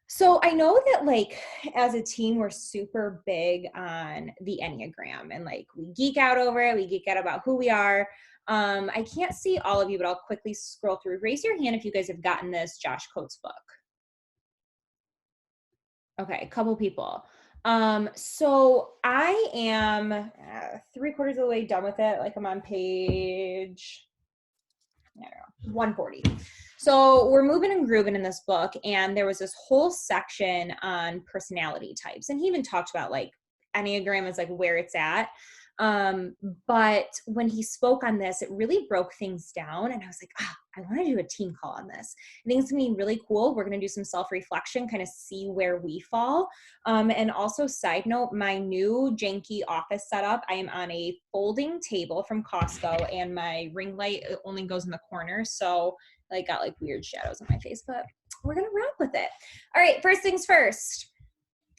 So I know that like as a team, we're super big on the Enneagram and like we geek out over it. We geek out about who we are. I can't see all of you, but I'll quickly scroll through. Raise your hand if you guys have gotten this Josh Coates book. Okay, a couple people. So I am 3/4 of the way done with it. Like I'm on page, I don't know, 140. So we're moving and grooving in this book, and there was this whole section on personality types, and he even talked about like Enneagram is like where it's at. Um, but when he spoke on this, it really broke things down, and I was like, I want to do a team call on this. I think it's gonna be really cool. We're gonna do some self-reflection, kind of see where we fall. And also, side note, my new janky office setup, I am on a folding table from Costco, and my ring light only goes in the corner. So like got like weird shadows on my face, but we're gonna rock with it. All right, first things first.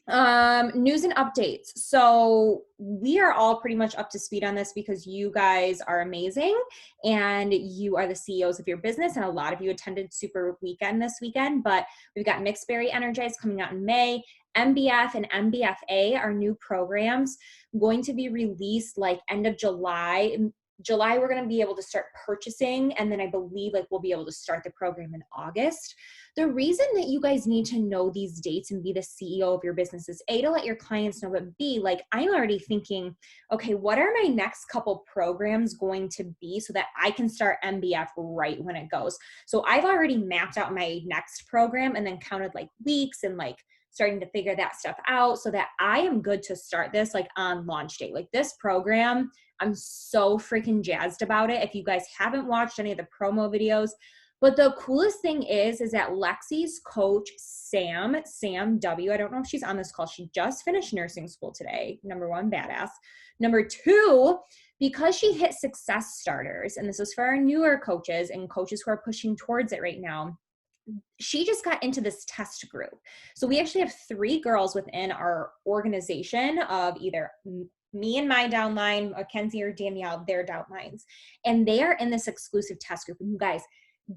News and updates. So we are all pretty much up to speed on this because you guys are amazing and you are the CEOs of your business, and a lot of you attended Super Weekend this weekend. But we've got Mixed Berry Energize coming out in May. MBF and MBFA are new programs going to be released like end of July. July, we're going to be able to start purchasing, and then I believe like we'll be able to start the program in August. The reason that you guys need to know these dates and be the CEO of your business is A, to let your clients know, but B, like I'm already thinking, okay, what are my next couple programs going to be so that I can start MBF right when it goes? So I've already mapped out my next program and then counted like weeks and like starting to figure that stuff out so that I am good to start this like on launch date. Like this program, I'm so freaking jazzed about it. If you guys haven't watched any of the promo videos, but the coolest thing is that Lexi's coach, Sam W., I don't know if she's on this call. She just finished nursing school today. Number one, badass. Number two, because she hit success starters, and this is for our newer coaches and coaches who are pushing towards it right now, she just got into this test group. So we actually have 3 girls within our organization of either me and my downline, Mackenzie or Danielle, their downlines. And they are in this exclusive test group. And you guys,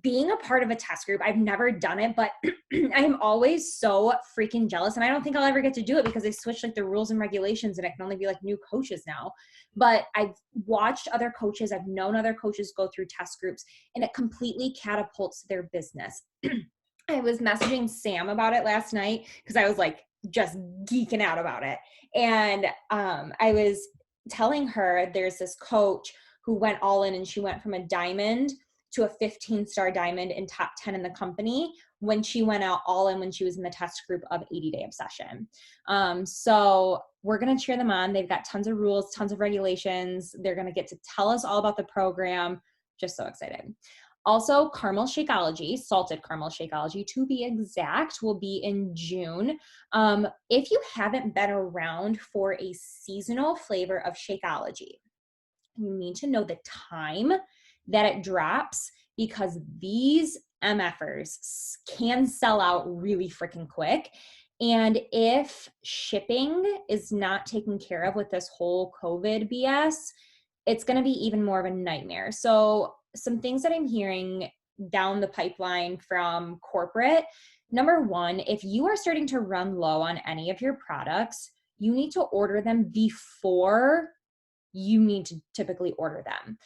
being a part of a test group, I've never done it, but I am always so freaking jealous. And I don't think I'll ever get to do it because they switched like the rules and regulations and it can only be like new coaches now. But I've watched other coaches, I've known other coaches go through test groups, and it completely catapults their business. I was messaging Sam about it last night because I was like just geeking out about it. And I was telling her there's this coach who went all in, and she went from a diamond to a 15-star diamond in top 10 in the company when she went out all in when she was in the test group of 80-Day Obsession. So we're going to cheer them on. They've got tons of rules, tons of regulations. They're going to get to tell us all about the program. Just so excited. Also, caramel Shakeology, salted caramel Shakeology to be exact, will be in June. If you haven't been around for a seasonal flavor of Shakeology, you need to know the time that it drops because these MFers can sell out really freaking quick. And if shipping is not taken care of with this whole COVID BS, it's going to be even more of a nightmare. So some things that I'm hearing down the pipeline from corporate. Number one, if you are starting to run low on any of your products, you need to order them before you need to typically order them.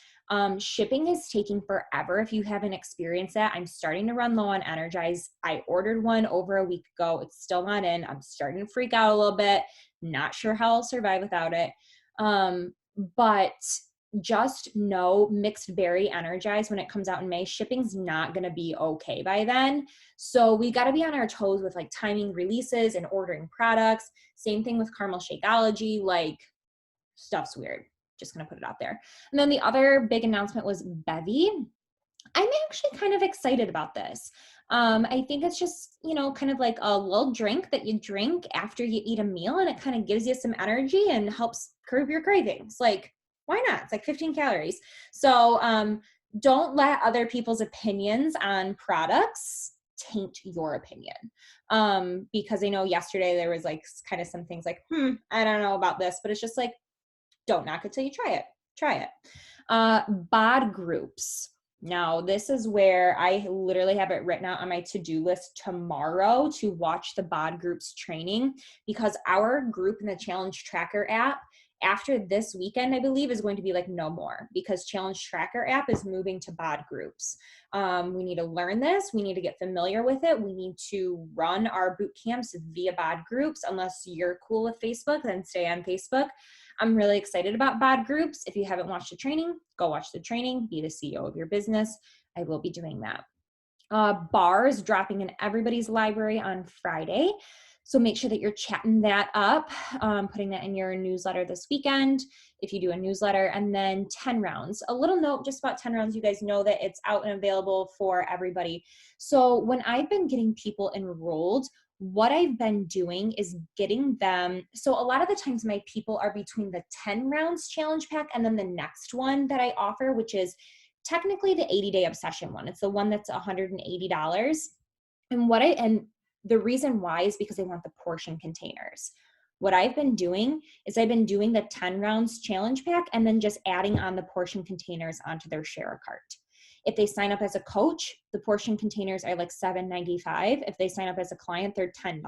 Shipping is taking forever. If you haven't experienced that, I'm starting to run low on Energize. I ordered one over a week ago. It's still not in. I'm starting to freak out a little bit. Not sure how I'll survive without it. But just know Mixed Berry Energize, when it comes out in May, shipping's not going to be okay by then. So we got to be on our toes with like timing releases and ordering products. Same thing with Caramel Shakeology, like stuff's weird. Just going to put it out there. And then the other big announcement was Bevy. I'm actually kind of excited about this. I think it's just, kind of like a little drink that you drink after you eat a meal, and it kind of gives you some energy and helps curb your cravings. Like, why not? It's like 15 calories. So don't let other people's opinions on products taint your opinion. Because I know yesterday there was like kind of some things like, I don't know about this, but it's just like, don't knock it till you try it. Try it. BOD groups. Now, this is where I literally have it written out on my to-do list tomorrow to watch the BOD groups training, because our group in the Challenge Tracker app after this weekend, I believe, is going to be like no more, because Challenge Tracker app is moving to BOD groups. We need to learn this. We need to get familiar with it. We need to run our boot camps via BOD groups. Unless you're cool with Facebook, then stay on Facebook. I'm really excited about BOD groups. If you haven't watched the training, go watch the training, be the CEO of your business. I will be doing that. Bars dropping in everybody's library on Friday. So make sure that you're chatting that up, putting that in your newsletter this weekend, if you do a newsletter. And then 10 rounds. A little note just about 10 rounds. You guys know that it's out and available for everybody. So when I've been getting people enrolled, what I've been doing is getting them. So a lot of the times my people are between the 10 rounds challenge pack and then the next one that I offer, which is technically the 80-day obsession one. It's the one that's $180. And the reason why is because they want the portion containers. What I've been doing is I've been doing the 10 rounds challenge pack and then just adding on the portion containers onto their share cart. If they sign up as a coach, the portion containers are like $7.95. If they sign up as a client, they're $10.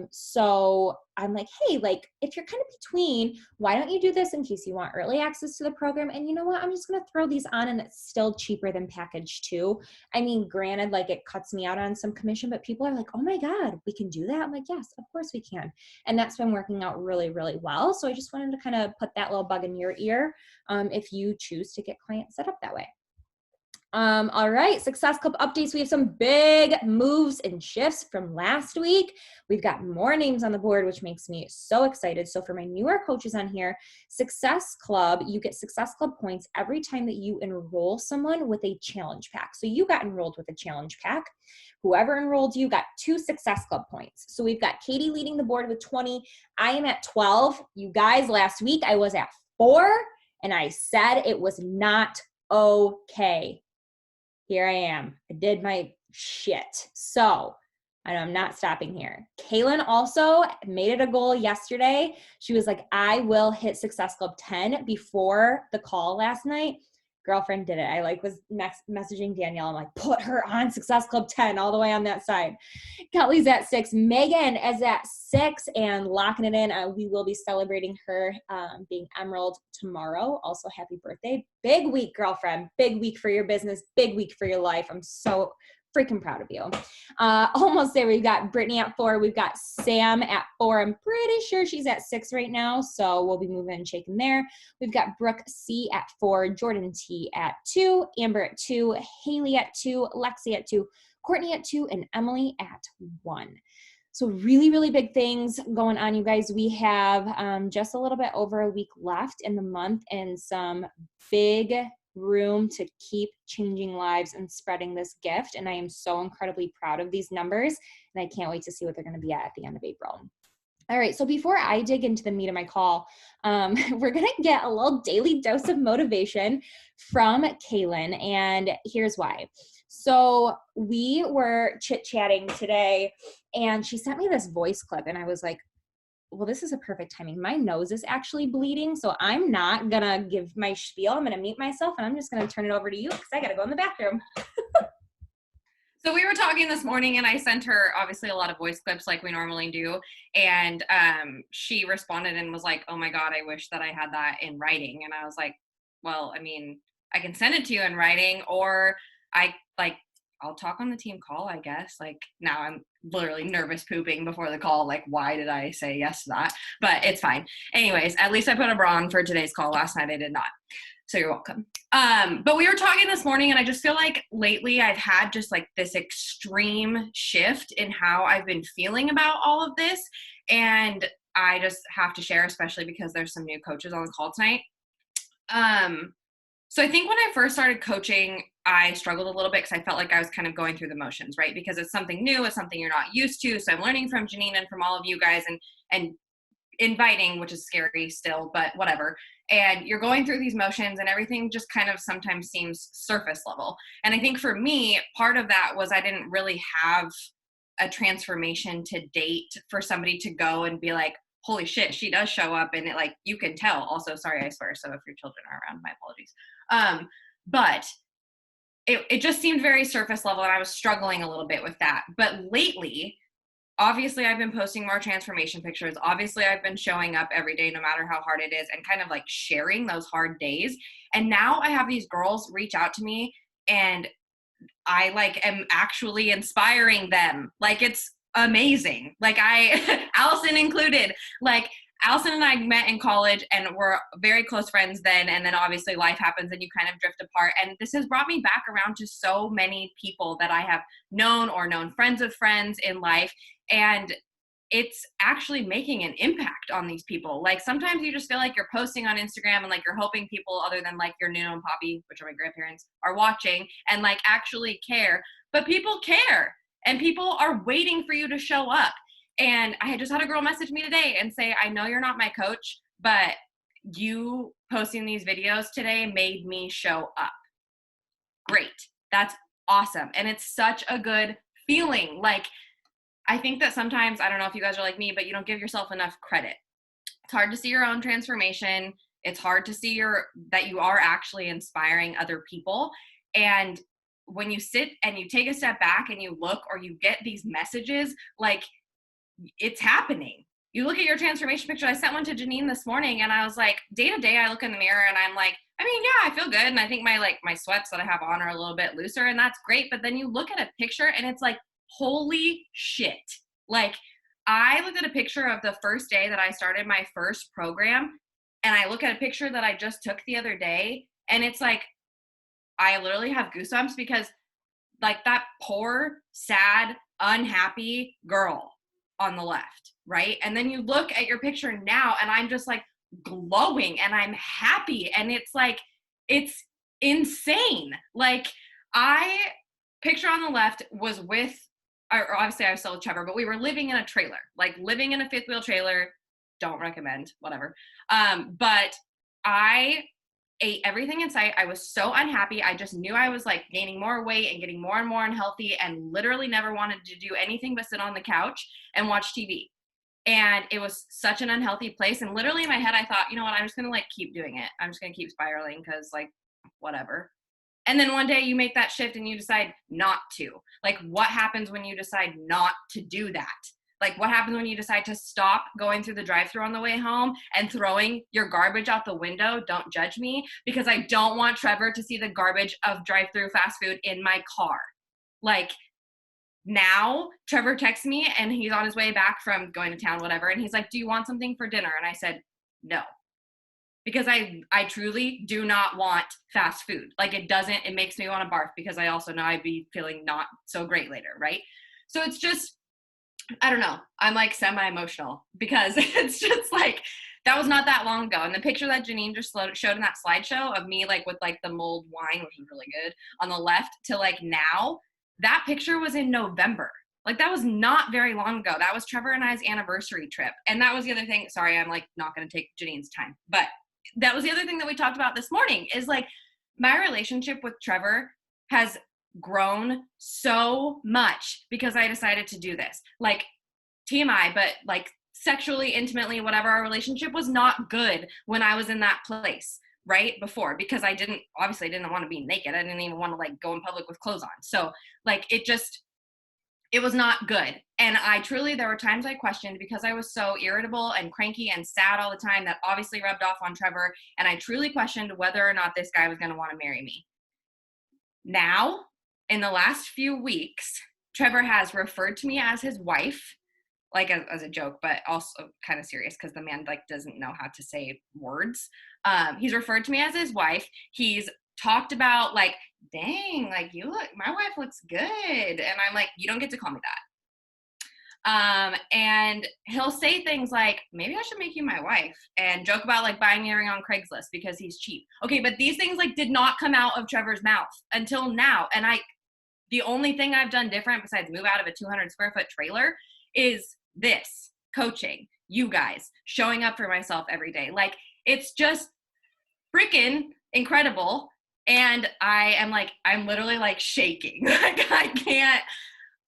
So I'm like, hey, like if you're kind of between, why don't you do this in case you want early access to the program? And you know what? I'm just going to throw these on, and it's still cheaper than package 2. I mean, granted, like it cuts me out on some commission, but people are like, oh my God, we can do that. I'm like, yes, of course we can. And that's been working out really, really well. So I just wanted to kind of put that little bug in your ear, if you choose to get clients set up that way. All right, Success Club updates. We have some big moves and shifts from last week. We've got more names on the board, which makes me so excited. So for my newer coaches on here, Success Club, you get Success Club points every time that you enroll someone with a challenge pack. So you got enrolled with a challenge pack. Whoever enrolled you got 2 Success Club points. So we've got Katie leading the board with 20. I am at 12. You guys, last week I was at 4, and I said it was not okay. Here I am. I did my shit. So, and I'm not stopping here. Kaylin also made it a goal yesterday. She was like, I will hit Success Club 10 before the call last night. Girlfriend did it. I like was messaging Danielle. I'm like, put her on Success Club 10 all the way on that side. Kelly's at 6. Megan is at 6 and locking it in. We will be celebrating her being Emerald tomorrow. Also, happy birthday. Big week, girlfriend. Big week for your business. Big week for your life. I'm so freaking proud of you. Almost there. We've got Brittany at 4. We've got Sam at 4. I'm pretty sure she's at 6 right now, so we'll be moving and shaking there. We've got Brooke C at 4, Jordan T at 2, Amber at 2, Haley at 2, Lexi at 2, Courtney at 2, and Emily at 1. So really, really big things going on, you guys. We have just a little bit over a week left in the month and some big room to keep changing lives and spreading this gift. And I am so incredibly proud of these numbers, and I can't wait to see what they're going to be at the end of April. All right, so before I dig into the meat of my call, we're going to get a little daily dose of motivation from Kaylin, and here's why. So we were chit-chatting today, and she sent me this voice clip, and I was like, well, this is a perfect timing. My nose is actually bleeding, so I'm not going to give my spiel. I'm going to mute myself, and I'm just going to turn it over to you because I got to go in the bathroom. So we were talking this morning, and I sent her obviously a lot of voice clips like we normally do. And she responded and was like, oh my God, I wish that I had that in writing. And I was like, well, I mean, I can send it to you in writing, or I'll talk on the team call, I guess. Like now I'm literally nervous pooping before the call. Like, why did I say yes to that? But it's fine. Anyways, at least I put a bra on for today's call. Last night I did not. So you're welcome. But we were talking this morning, and I just feel like lately I've had just like this extreme shift in how I've been feeling about all of this. And I just have to share, especially because there's some new coaches on the call tonight. So I think when I first started coaching, I struggled a little bit because I felt like I was kind of going through the motions, right? Because it's something new, it's something you're not used to. So I'm learning from Janine and from all of you guys and inviting, which is scary still, but whatever. And you're going through these motions, and everything just kind of sometimes seems surface level. And I think for me, part of that was I didn't really have a transformation to date for somebody to go and be like, holy shit, she does show up, and it, like, you can tell. Also, sorry, I swear, so if your children are around, my apologies. But it just seemed very surface level, and I was struggling a little bit with that. But lately, obviously I've been posting more transformation pictures. Obviously I've been showing up every day, no matter how hard it is, and kind of like sharing those hard days. And now I have these girls reach out to me, and I like am actually inspiring them. Like, it's amazing. Like, Allison included, like, Allison and I met in college and we're very close friends then. And then obviously life happens and you kind of drift apart. And this has brought me back around to so many people that I have known or known friends of friends in life. And it's actually making an impact on these people. Like, sometimes you just feel like you're posting on Instagram and like you're hoping people other than like your Nuno and Poppy, which are my grandparents, are watching and like actually care. But people care, and people are waiting for you to show up. And I just had a girl message me today and say, I know you're not my coach, but you posting these videos today made me show up. Great. That's awesome. And it's such a good feeling. Like, I think that sometimes, I don't know if you guys are like me, but you don't give yourself enough credit. It's hard to see your own transformation. It's hard to see that you are actually inspiring other people. And when you sit and you take a step back and you look, or you get these messages, like, it's happening. You look at your transformation picture. I sent one to Janine this morning, and I was like, day to day, I look in the mirror and I'm like, I mean, yeah, I feel good. And I think my sweats that I have on are a little bit looser, and that's great. But then you look at a picture and it's like, holy shit. Like, I looked at a picture of the first day that I started my first program, and I look at a picture that I just took the other day, and it's like, I literally have goosebumps, because like, that poor, sad, unhappy girl on the left, right? And then you look at your picture now, and I'm just like glowing and I'm happy, and it's like, it's insane. Like, picture on the left was with, or obviously I was still with Trevor, but we were living in a trailer, like living in a fifth wheel trailer. Don't recommend, whatever. But I ate everything in sight. I was so unhappy. I just knew I was like gaining more weight and getting more and more unhealthy, and literally never wanted to do anything but sit on the couch and watch TV. And it was such an unhealthy place. And literally in my head, I thought, you know what, I'm just going to like keep doing it. I'm just going to keep spiraling, because like, whatever. And then one day you make that shift and you decide not to. Like, what happens when you decide not to do that? Like, what happens when you decide to stop going through the drive-thru on the way home and throwing your garbage out the window? Don't judge me, because I don't want Trevor to see the garbage of drive-thru fast food in my car. Like, now Trevor texts me and he's on his way back from going to town, whatever. And he's like, do you want something for dinner? And I said, no. Because I truly do not want fast food. Like, it makes me want to barf, because I also know I'd be feeling not so great later, right? So it's just, I don't know. I'm like semi-emotional, because it's just like, that was not that long ago. And the picture that Janine just showed in that slideshow of me, like with like the mulled wine, which is really good, on the left, to like now, that picture was in November. Like, that was not very long ago. That was Trevor and I's anniversary trip. And that was the other thing. Sorry, I'm like not going to take Janine's time, but that was the other thing that we talked about this morning, is like, my relationship with Trevor has grown so much because I decided to do this. Like, TMI, but like sexually, intimately, whatever, our relationship was not good when I was in that place, right? Before, because I didn't want to be naked. I didn't even want to like go in public with clothes on. So like, it was not good. And there were times I questioned, because I was so irritable and cranky and sad all the time, that obviously rubbed off on Trevor. And I truly questioned whether or not this guy was going to want to marry me. Now, in the last few weeks, Trevor has referred to me as his wife, like as a joke, but also kind of serious, because the man like doesn't know how to say words. He's referred to me as his wife. He's talked about like, dang, like my wife looks good. And I'm like, you don't get to call me that. And he'll say things like, maybe I should make you my wife, and joke about like buying me a ring on Craigslist because he's cheap. Okay, but these things like did not come out of Trevor's mouth until now. And the only thing I've done different besides move out of a 200 square foot trailer is this coaching, you guys, showing up for myself every day. Like, it's just freaking incredible. And I'm literally like shaking. Like,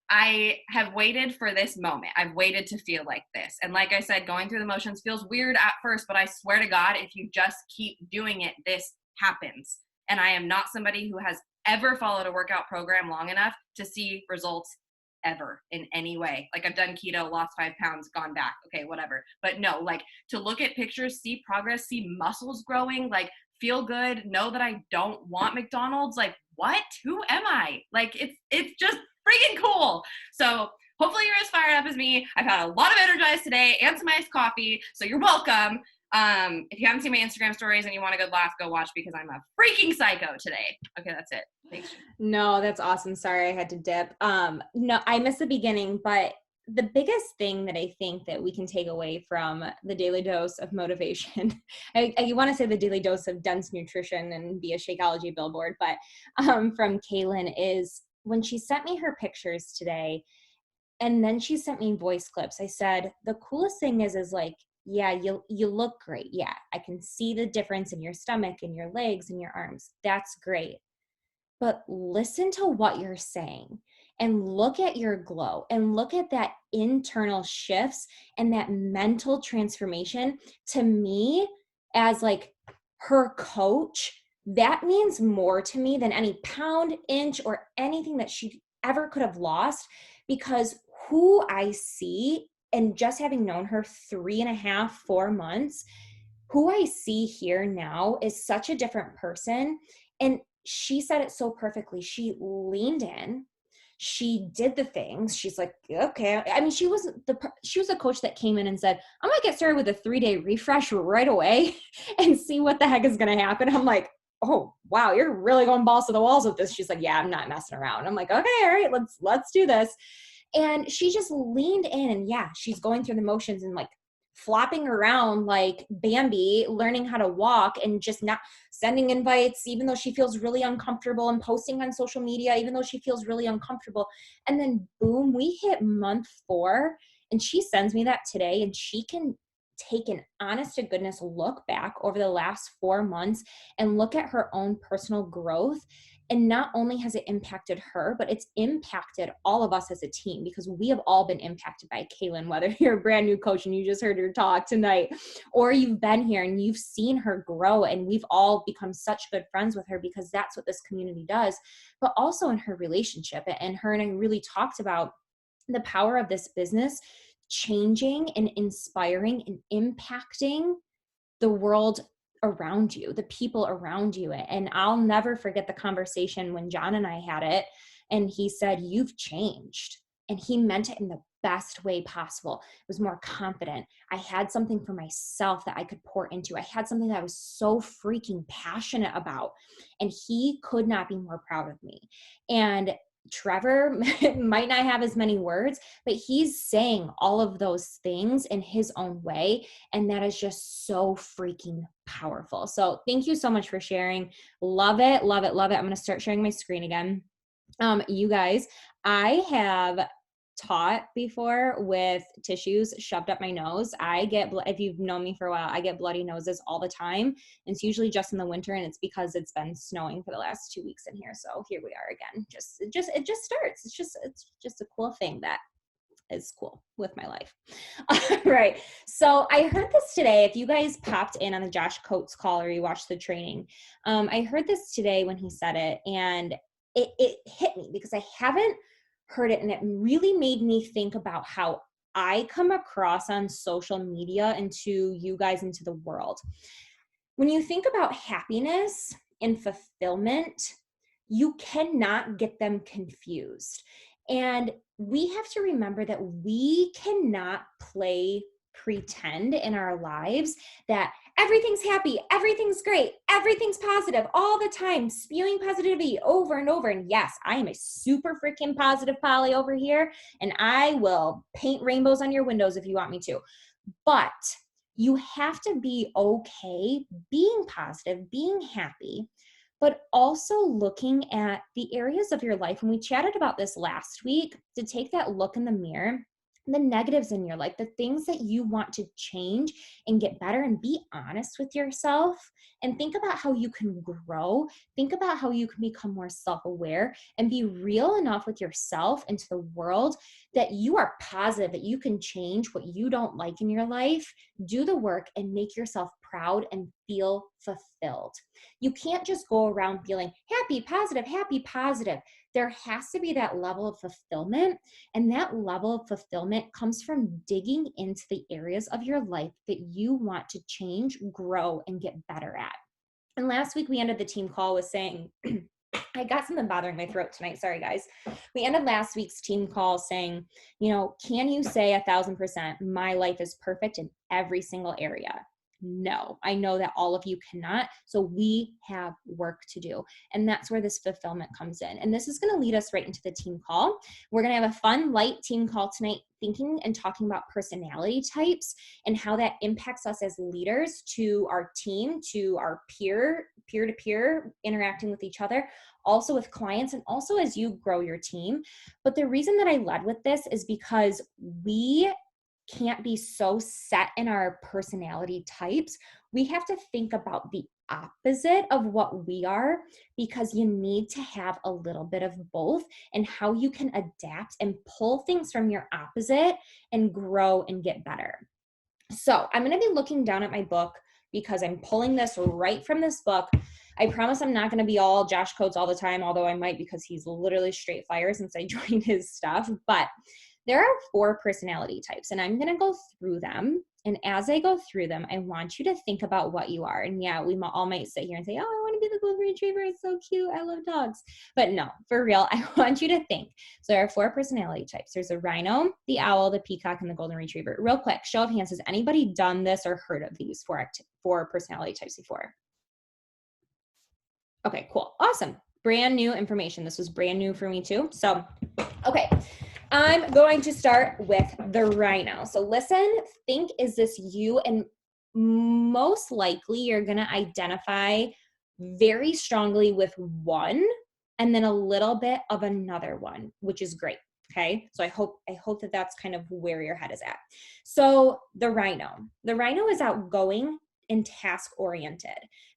I have waited for this moment. I've waited to feel like this. And like I said, going through the motions feels weird at first, but I swear to God, if you just keep doing it, this happens. And I am not somebody who has ever followed a workout program long enough to see results ever in any way. Like I've done keto, lost 5 pounds, gone back. Okay, whatever. But no, like to look at pictures, see progress, see muscles growing, like feel good, know that I don't want McDonald's. Like what? Who am I? Like it's just freaking cool. So hopefully you're as fired up as me. I've had a lot of Energize today and some iced coffee. So you're welcome. If you haven't seen my Instagram stories and you want a good laugh, go watch because I'm a freaking psycho today. Okay, that's it. Thanks. No, that's awesome. Sorry, I had to dip. No, I missed the beginning, but the biggest thing that I think that we can take away from the daily dose of motivation, I want to say the daily dose of dense nutrition and be a Shakeology billboard, but from Kaylin is when she sent me her pictures today, and then she sent me voice clips. I said, the coolest thing is like, yeah, you look great. Yeah, I can see the difference in your stomach and your legs and your arms. That's great. But listen to what you're saying and look at your glow and look at that internal shifts and that mental transformation. To me, as like her coach, that means more to me than any pound, inch, or anything that she ever could have lost, because who I see, and just having known her 3.5, 4 months, who I see here now is such a different person. And she said it so perfectly. She leaned in, she did the things. She's like, okay. I mean, she was a coach that came in and said, I'm going to get started with a 3-day refresh right away and see what the heck is going to happen. I'm like, oh, wow, you're really going balls to the walls with this. She's like, yeah, I'm not messing around. I'm like, okay, all right, let's do this. And she just leaned in, and yeah, she's going through the motions and like flopping around like Bambi, learning how to walk and just not sending invites, even though she feels really uncomfortable, and posting on social media, even though she feels really uncomfortable. And then boom, we hit month 4, and she sends me that today, and she can take an honest to goodness look back over the last 4 months and look at her own personal growth. And not only has it impacted her, but it's impacted all of us as a team, because we have all been impacted by Kaylin, whether you're a brand new coach and you just heard her talk tonight, or you've been here and you've seen her grow, and we've all become such good friends with her because that's what this community does. But also in her relationship, and her and I really talked about the power of this business changing and inspiring and impacting the world around you, the people around you. And I'll never forget the conversation when John and I had it, and he said, you've changed. And he meant it in the best way possible. It was more confident. I had something for myself that I could pour into. I had something that I was so freaking passionate about, and he could not be more proud of me. And Trevor might not have as many words, but he's saying all of those things in his own way. And that is just so freaking powerful. So thank you so much for sharing. Love it, love it, love it. I'm going to start sharing my screen again. You guys, I have taught before with tissues shoved up my nose. If you've known me for a while, I get bloody noses all the time. And it's usually just in the winter, and it's because it's been snowing for the last 2 weeks in here. So here we are again. It just starts. It's just a cool thing that is cool with my life. Right. So I heard this today. If you guys popped in on the Josh Coates call or you watched the training, I heard this today when he said it, and it hit me because I haven't heard it, and it really made me think about how I come across on social media and to you guys, into the world. When you think about happiness and fulfillment, you cannot get them confused. And we have to remember that we cannot play pretend in our lives that everything's happy, everything's great, everything's positive all the time, spewing positivity over and over. And yes, I am a super freaking positive Polly over here, and I will paint rainbows on your windows if you want me to. But you have to be okay being positive, being happy, but also looking at the areas of your life. And we chatted about this last week, to take that look in the mirror, the negatives in your life, the things that you want to change and get better, and be honest with yourself and think about how you can grow. Think about how you can become more self-aware and be real enough with yourself and to the world that you are positive, that you can change what you don't like in your life, do the work, and make yourself proud and feel fulfilled. You can't just go around feeling happy, positive, happy, positive. There has to be that level of fulfillment. And that level of fulfillment comes from digging into the areas of your life that you want to change, grow, and get better at. And last week we ended the team call with saying, I got something bothering my throat tonight. Sorry, guys. We ended last week's team call saying, can you say 1,000% my life is perfect in every single area? No, I know that all of you cannot. So we have work to do. And that's where this fulfillment comes in. And this is going to lead us right into the team call. We're going to have a fun, light team call tonight, thinking and talking about personality types and how that impacts us as leaders to our team, to our peer-to-peer interacting with each other, also with clients, and also as you grow your team. But the reason that I led with this is because we can't be so set in our personality types. We have to think about the opposite of what we are, because you need to have a little bit of both, and how you can adapt and pull things from your opposite and grow and get better. So I'm going to be looking down at my book because I'm pulling this right from this book. I promise I'm not going to be all Josh Coates all the time, although I might, because he's literally straight fire since I joined his stuff. But there are 4 personality types, and I'm going to go through them. And as I go through them, I want you to think about what you are. And yeah, we all might sit here and say, oh, I want to be the golden retriever. It's so cute. I love dogs. But no, for real, I want you to think. So there are 4 personality types. There's a rhino, the owl, the peacock, and the golden retriever. Real quick, show of hands. Has anybody done this or heard of these 4 personality types before? Okay, cool. Awesome. Brand new information. This was brand new for me too. So, okay. I'm going to start with the rhino. So listen, think, is this you? And most likely you're going to identify very strongly with one and then a little bit of another one, which is great. Okay. So I hope that that's kind of where your head is at. So the rhino is outgoing and task oriented.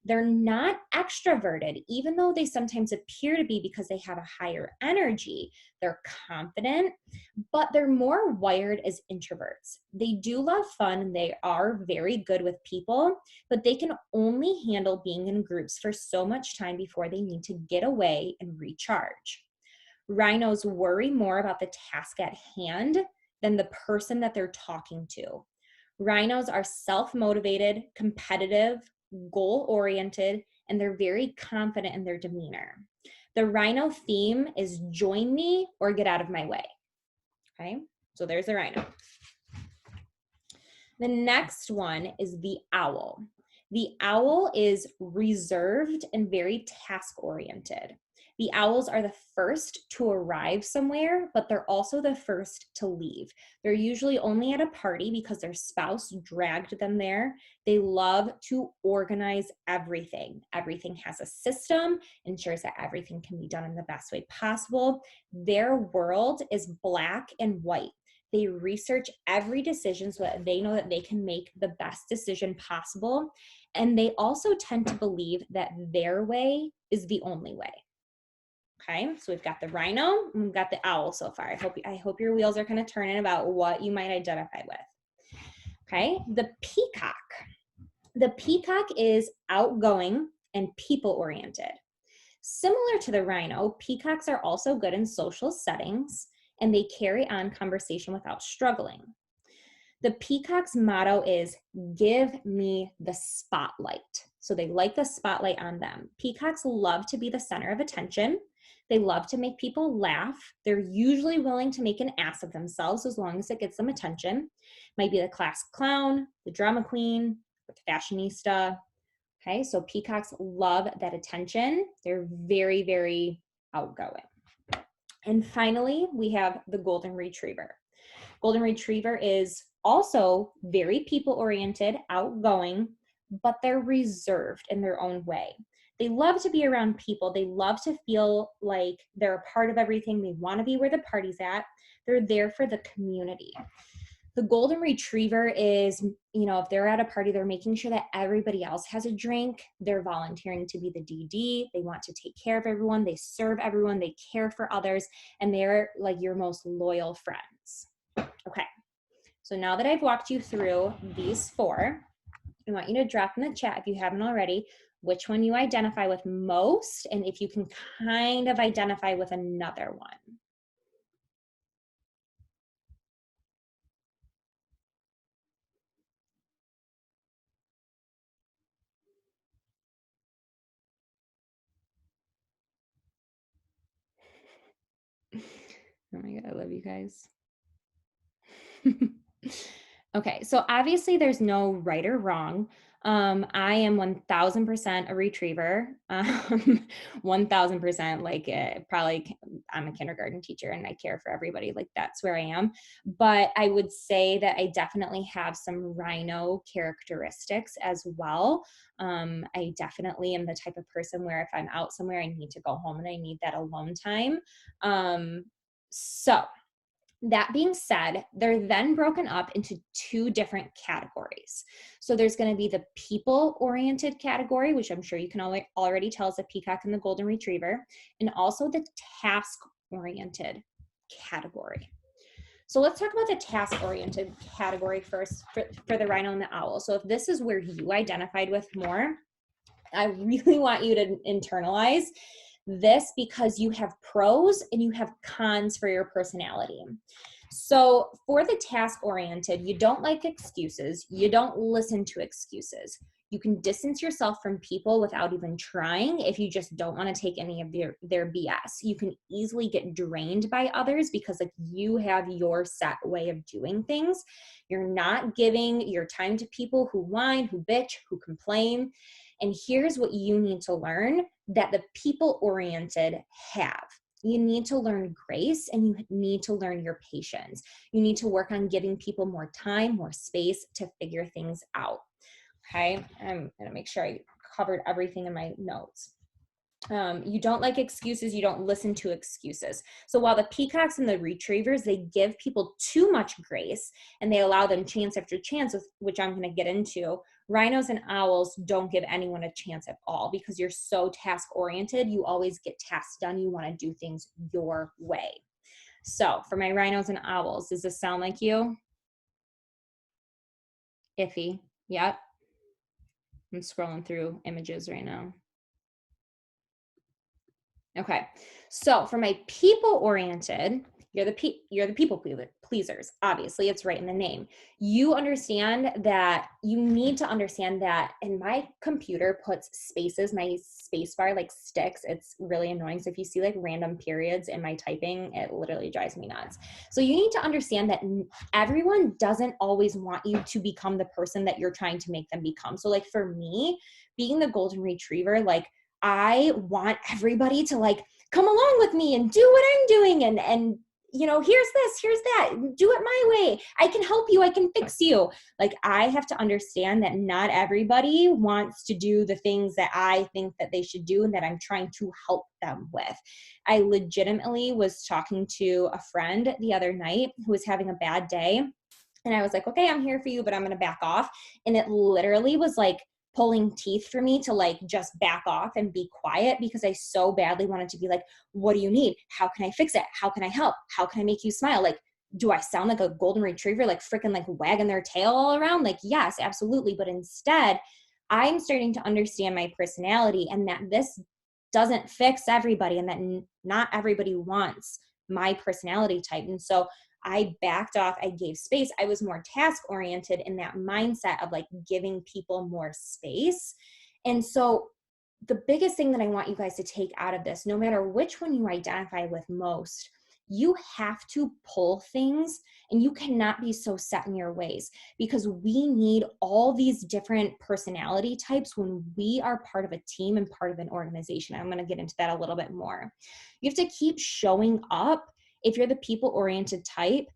They're not extroverted, even though they sometimes appear to be, because they have a higher energy. They're confident, but they're more wired as introverts. They do love fun and they are very good with people, but they can only handle being in groups for so much time before they need to get away and recharge. Rhinos worry more about the task at hand than the person that they're talking to. Rhinos are self-motivated, competitive, goal-oriented, and they're very confident in their demeanor. The rhino theme is join me or get out of my way. Okay, so there's the rhino. The next one is the owl. The owl is reserved and very task-oriented. The owls are the first to arrive somewhere, but they're also the first to leave. They're usually only at a party because their spouse dragged them there. They love to organize everything. Everything has a system, ensures that everything can be done in the best way possible. Their world is black and white. They research every decision so that they know that they can make the best decision possible. And they also tend to believe that their way is the only way. Okay, so we've got the rhino and we've got the owl so far. I hope your wheels are kind of turning about what you might identify with. Okay, the peacock. The peacock is outgoing and people-oriented. Similar to the rhino, peacocks are also good in social settings and they carry on conversation without struggling. The peacock's motto is, give me the spotlight. So they like the spotlight on them. Peacocks love to be the center of attention. They love to make people laugh. They're usually willing to make an ass of themselves as long as it gets them attention. Might be the class clown, the drama queen, or the fashionista. Okay, so peacocks love that attention. They're very, very outgoing. And finally, we have the golden retriever. Golden retriever is also very people-oriented, outgoing, but they're reserved in their own way. They love to be around people. They love to feel like they're a part of everything. They want to be where the party's at. They're there for the community. The golden retriever is, if they're at a party, they're making sure that everybody else has a drink. They're volunteering to be the DD. They want to take care of everyone. They serve everyone. They care for others. And they're like your most loyal friends. Okay. So now that I've walked you through these 4, I want you to drop in the chat, if you haven't already, which one you identify with most, and if you can kind of identify with another one. Oh my God, I love you guys. Okay, so obviously there's no right or wrong. I am 1000% a retriever. 1000% like probably I'm a kindergarten teacher and I care for everybody. Like that's where I am. But I would say that I definitely have some rhino characteristics as well. I definitely am the type of person where if I'm out somewhere, I need to go home and I need that alone time. So that being said, they're then broken up into two different categories. So there's going to be the people-oriented category, which I'm sure you can already tell is the peacock and the golden retriever, and also the task-oriented category. So let's talk about the task-oriented category first for the rhino and the owl. So if this is where you identified with more, I really want you to internalize this because you have pros and you have cons for your personality. So for the task oriented, you don't like excuses. You don't listen to excuses. You can distance yourself from people without even trying if you just don't want to take any of their BS. You can easily get drained by others because like you have your set way of doing things. You're not giving your time to people who whine, who bitch, who complain. And here's what you need to learn that the people-oriented have. You need to learn grace and you need to learn your patience. You need to work on giving people more time, more space to figure things out. Okay, I'm gonna make sure I covered everything in my notes. You don't like excuses, you don't listen to excuses. So while the peacocks and the retrievers, they give people too much grace and they allow them chance after chance, which I'm going to get into, rhinos and owls don't give anyone a chance at all because you're so task oriented. You always get tasks done. You want to do things your way. So for my rhinos and owls, does this sound like you? Iffy. Yep. I'm scrolling through images right now. Okay, so for my people-oriented, you're the people pleasers. Obviously, it's right in the name. You understand that you need to understand that, and my computer puts spaces, my space bar like sticks. It's really annoying. So if you see like random periods in my typing, it literally drives me nuts. So you need to understand that everyone doesn't always want you to become the person that you're trying to make them become. So like for me, being the golden retriever, like I want everybody to like come along with me and do what I'm doing and you know, here's this, here's that, do it my way. I can help you, I can fix you. Like I have to understand that not everybody wants to do the things that I think that they should do and that I'm trying to help them with. I legitimately was talking to a friend the other night who was having a bad day. And I was like, okay, I'm here for you, but I'm going to back off. And it literally was like pulling teeth for me to like just back off and be quiet because I so badly wanted to be like, what do you need? How can I fix it? How can I help? How can I make you smile? Like, do I sound like a golden retriever, like freaking like wagging their tail all around? Like, yes, absolutely. But instead, I'm starting to understand my personality and that this doesn't fix everybody and that not everybody wants my personality type. And so I backed off, I gave space. I was more task oriented in that mindset of like giving people more space. And so the biggest thing that I want you guys to take out of this, no matter which one you identify with most, you have to pull things and you cannot be so set in your ways because we need all these different personality types when we are part of a team and part of an organization. I'm going to get into that a little bit more. You have to keep showing up if you're the people-oriented type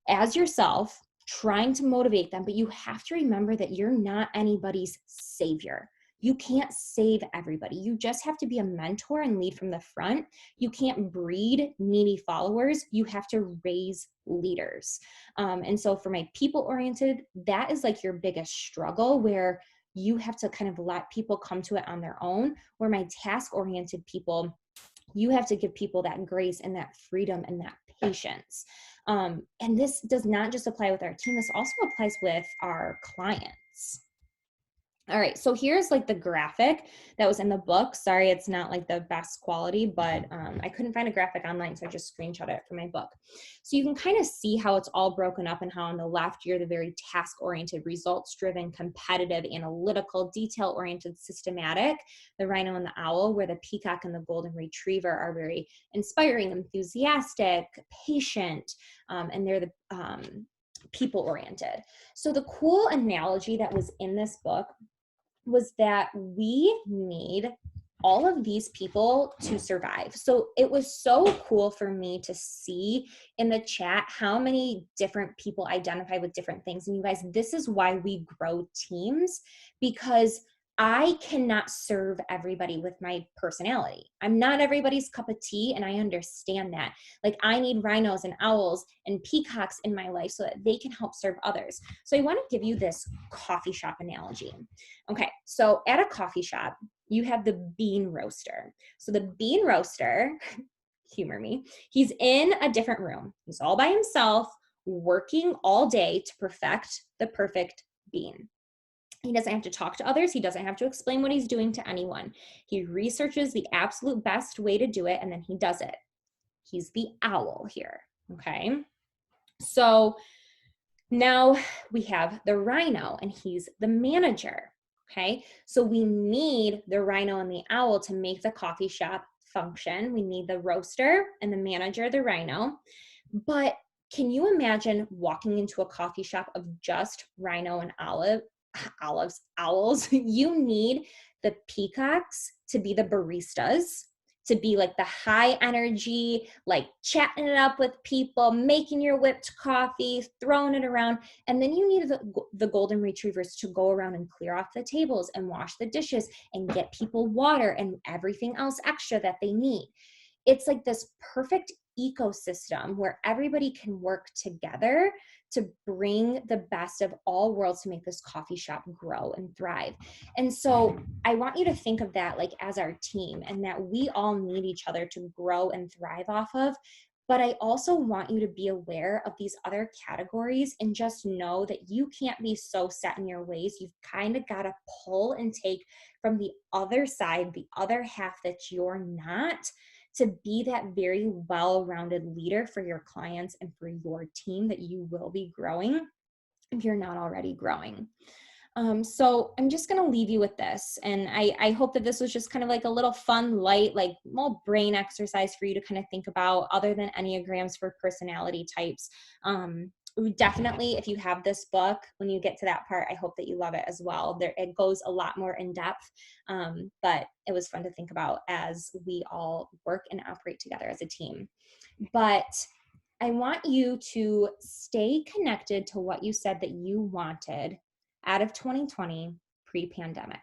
as yourself, trying to motivate them, but you have to remember that you're not anybody's savior. You can't save everybody. You just have to be a mentor and lead from the front. You can't breed needy followers. You have to raise leaders. And so for my people-oriented, that is like your biggest struggle where you have to kind of let people come to it on their own. Where my task-oriented people, you have to give people that grace and that freedom and that patience. And this does not just apply with our team, this also applies with our clients. All right, so here's like the graphic that was in the book. Sorry, it's not like the best quality, but I couldn't find a graphic online, so I just screenshot it from my book. So you can kind of see how it's all broken up and how on the left, you're the very task-oriented, results-driven, competitive, analytical, detail-oriented, systematic, the rhino and the owl, where the peacock and the golden retriever are very inspiring, enthusiastic, patient, and they're the people-oriented. So the cool analogy that was in this book was that we need all of these people to survive. So it was so cool for me to see in the chat how many different people identify with different things. And you guys, this is why we grow teams, because I cannot serve everybody with my personality. I'm not everybody's cup of tea, and I understand that. Like, I need rhinos and owls and peacocks in my life so that they can help serve others. So I want to give you this coffee shop analogy. Okay, so at a coffee shop, you have the bean roaster. So the bean roaster, humor me, he's in a different room. He's all by himself, working all day to perfect the perfect bean. He doesn't have to talk to others. He doesn't have to explain what he's doing to anyone. He researches the absolute best way to do it, and then he does it. He's the owl here, okay? So now we have the rhino, and he's the manager, okay? So we need the rhino and the owl to make the coffee shop function. We need the roaster and the manager, the rhino. But can you imagine walking into a coffee shop of just rhino and owls? You need the peacocks to be the baristas, to be like the high energy, like chatting it up with people, making your whipped coffee, throwing it around. And then you need the golden retrievers to go around and clear off the tables and wash the dishes and get people water and everything else extra that they need. It's like this perfect ecosystem where everybody can work together to bring the best of all worlds to make this coffee shop grow and thrive. And so I want you to think of that like as our team, and that we all need each other to grow and thrive off of. But I also want you to be aware of these other categories and just know that you can't be so set in your ways. You've kind of got to pull and take from the other side, the other half that you're not, to be that very well-rounded leader for your clients and for your team that you will be growing if you're not already growing. So I'm just going to leave you with this. And I hope that this was just kind of like a little fun, light, like little brain exercise for you to kind of think about, other than Enneagrams for personality types. Definitely, if you have this book, when you get to that part, I hope that you love it as well. It goes a lot more in depth, but it was fun to think about as we all work and operate together as a team. But I want you to stay connected to what you said that you wanted out of 2020 pre-pandemic.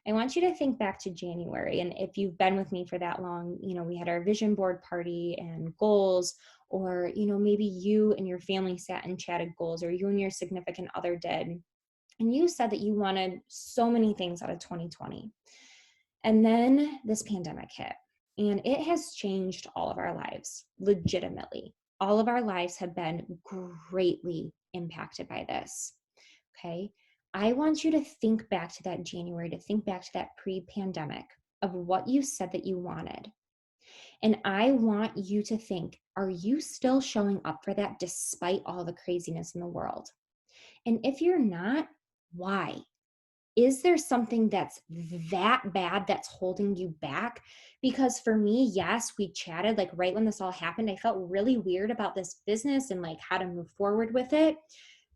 I want you to think back to January. And if you've been with me for that long, we had our vision board party and goals, or, maybe you and your family sat and chatted goals, or you and your significant other did. And you said that you wanted so many things out of 2020. And then this pandemic hit, and it has changed all of our lives, legitimately. All of our lives have been greatly impacted by this. Okay. I want you to think back to that January, to think back to that pre-pandemic of what you said that you wanted. And I want you to think, are you still showing up for that despite all the craziness in the world? And if you're not, why? Is there something that's that bad that's holding you back? Because for me, yes, we chatted like right when this all happened. I felt really weird about this business and like how to move forward with it.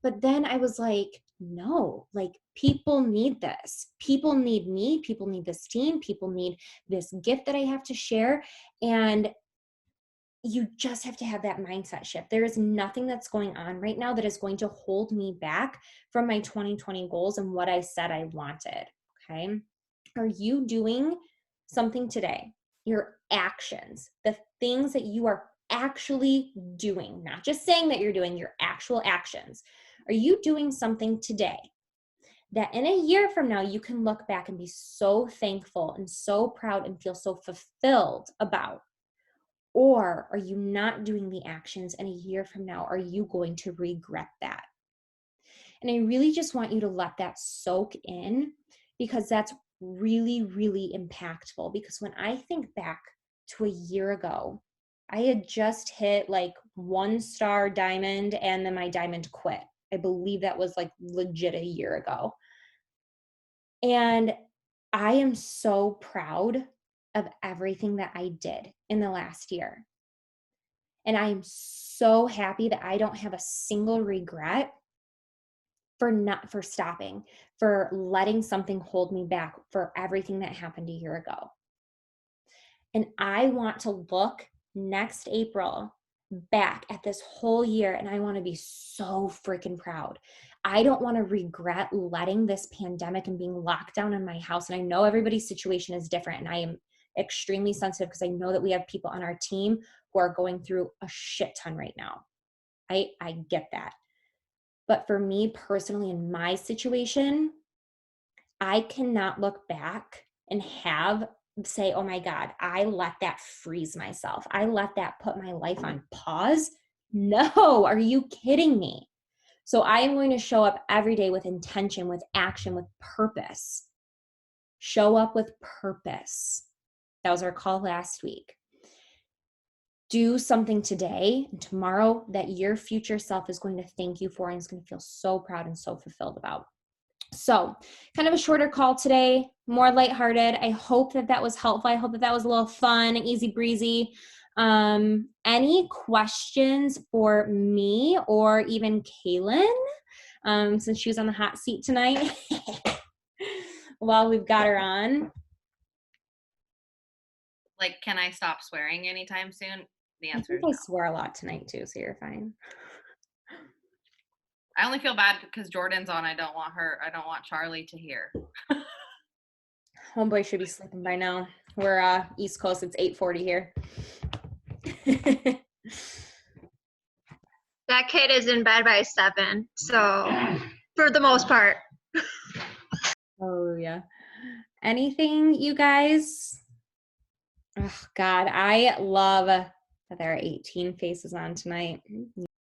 But then I was like, no, like people need this. People need me. People need this team. People need this gift that I have to share. And you just have to have that mindset shift. There is nothing that's going on right now that is going to hold me back from my 2020 goals and what I said I wanted. Okay. Are you doing something today? Your actions, the things that you are actually doing, not just saying that you're doing, your actual actions. Are you doing something today that in a year from now, you can look back and be so thankful and so proud and feel so fulfilled about? Or are you not doing the actions, and a year from now, are you going to regret that? And I really just want you to let that soak in, because that's really, really impactful. Because when I think back to a year ago, I had just hit like 1-star diamond, and then my diamond quit. I believe that was like legit a year ago. And I am so proud of everything that I did in the last year. And I'm so happy that I don't have a single regret for stopping, for letting something hold me back, for everything that happened a year ago. And I want to look next April back at this whole year, and I want to be so freaking proud. I don't want to regret letting this pandemic and being locked down in my house. And I know everybody's situation is different, and I am extremely sensitive because I know that we have people on our team who are going through a shit ton right now. I get that. But for me personally, in my situation, I cannot look back and say, oh my God, I let that freeze myself. I let that put my life on pause. No, are you kidding me? So I am going to show up every day with intention, with action, with purpose. Show up with purpose. That was our call last week. Do something today and tomorrow that your future self is going to thank you for and is going to feel so proud and so fulfilled about. So kind of a shorter call today, more lighthearted. I hope that was helpful. I hope that was a little fun, easy breezy. Any questions for me or even Kaylin, since she was on the hot seat tonight while we've got her on? Like, can I stop swearing anytime soon? The I answer think is I no. swore a lot tonight too, so you're fine. I only feel bad because Jordan's on. I don't want Charlie to hear. Homeboy should be sleeping by now. We're East Coast, it's 8:40 here. That kid is in bed by 7, so for the most part. Oh yeah. Anything, you guys? Oh God, I love that there are 18 faces on tonight.